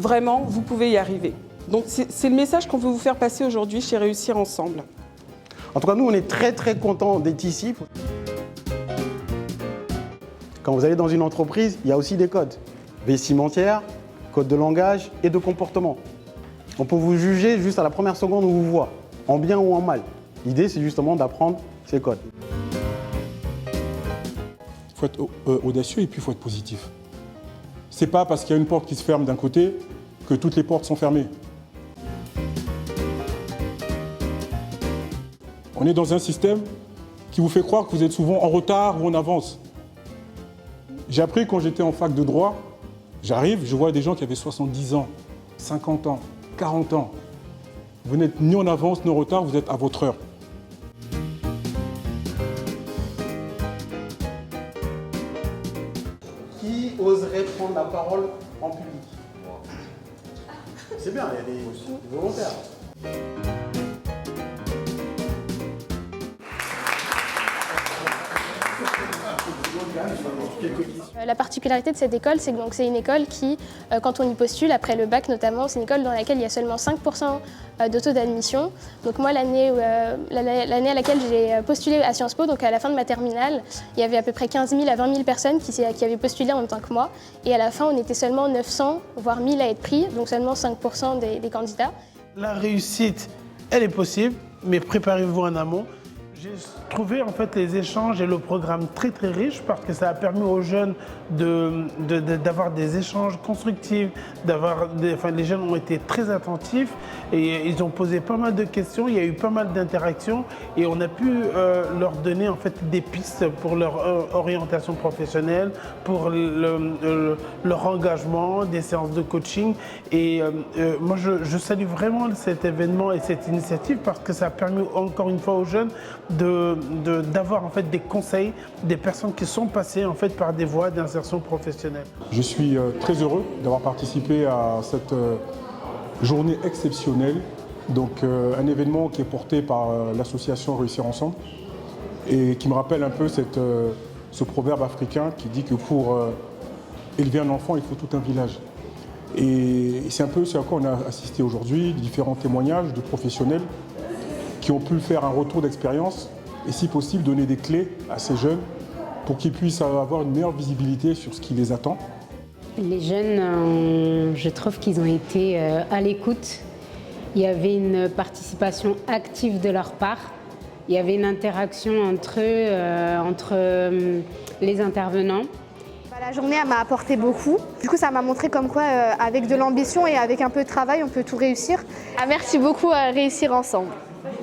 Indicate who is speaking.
Speaker 1: vraiment, vous pouvez y arriver. Donc c'est le message qu'on veut vous faire passer aujourd'hui chez Réussir Ensemble.
Speaker 2: En tout cas, nous, on est très contents d'être ici. Quand vous allez dans une entreprise, il y a aussi des codes. Vestimentaire, code de langage et de comportement. On peut vous juger juste à la première seconde où on vous voit, en bien ou en mal. L'idée, c'est justement d'apprendre ces codes.
Speaker 3: Il faut être audacieux et puis il faut être positif. C'est pas parce qu'il y a une porte qui se ferme d'un côté que toutes les portes sont fermées. On est dans un système qui vous fait croire que vous êtes souvent en retard ou en avance. J'ai appris quand j'étais en fac de droit, j'arrive, je vois des gens qui avaient 70 ans, 50 ans, 40 ans. Vous n'êtes ni en avance ni en retard, vous êtes à votre heure.
Speaker 2: Qui oserait prendre la parole en public? C'est bien, il y a des volontaires.
Speaker 4: La particularité de cette école, c'est que c'est une école qui, quand on y postule, après le bac notamment, c'est une école dans laquelle il y a seulement 5% de taux d'admission. Donc moi, l'année à laquelle j'ai postulé à Sciences Po, donc à la fin de ma terminale, il y avait à peu près 15 000 à 20 000 personnes qui avaient postulé en même temps que moi. Et à la fin, on était seulement 900, voire 1000 à être pris, donc seulement 5% des candidats.
Speaker 5: La réussite, elle est possible, mais préparez-vous en amont. J'ai trouvé en fait les échanges et le programme très riche parce que ça a permis aux jeunes d'avoir des échanges constructifs, les jeunes ont été très attentifs et ils ont posé pas mal de questions, il y a eu pas mal d'interactions et on a pu leur donner en fait des pistes pour leur orientation professionnelle, pour leur engagement, des séances de coaching et moi je salue vraiment cet événement et cette initiative parce que ça a permis encore une fois aux jeunes d'avoir en fait des conseils des personnes qui sont passées en fait par des voies d'insertion professionnelle.
Speaker 3: Je suis très heureux d'avoir participé à cette journée exceptionnelle, donc un événement qui est porté par l'association Réussir Ensemble et qui me rappelle un peu ce proverbe africain qui dit que pour élever un enfant, il faut tout un village. Et c'est un peu ce à quoi on a assisté aujourd'hui, différents témoignages de professionnels qui ont pu faire un retour d'expérience et si possible donner des clés à ces jeunes pour qu'ils puissent avoir une meilleure visibilité sur ce qui les attend.
Speaker 6: Les jeunes, je trouve qu'ils ont été à l'écoute. Il y avait une participation active de leur part. Il y avait une interaction entre les intervenants.
Speaker 7: La journée m'a apporté beaucoup. Du coup, ça m'a montré comme quoi, avec de l'ambition et avec un peu de travail, on peut tout réussir.
Speaker 8: Merci beaucoup à Réussir Ensemble.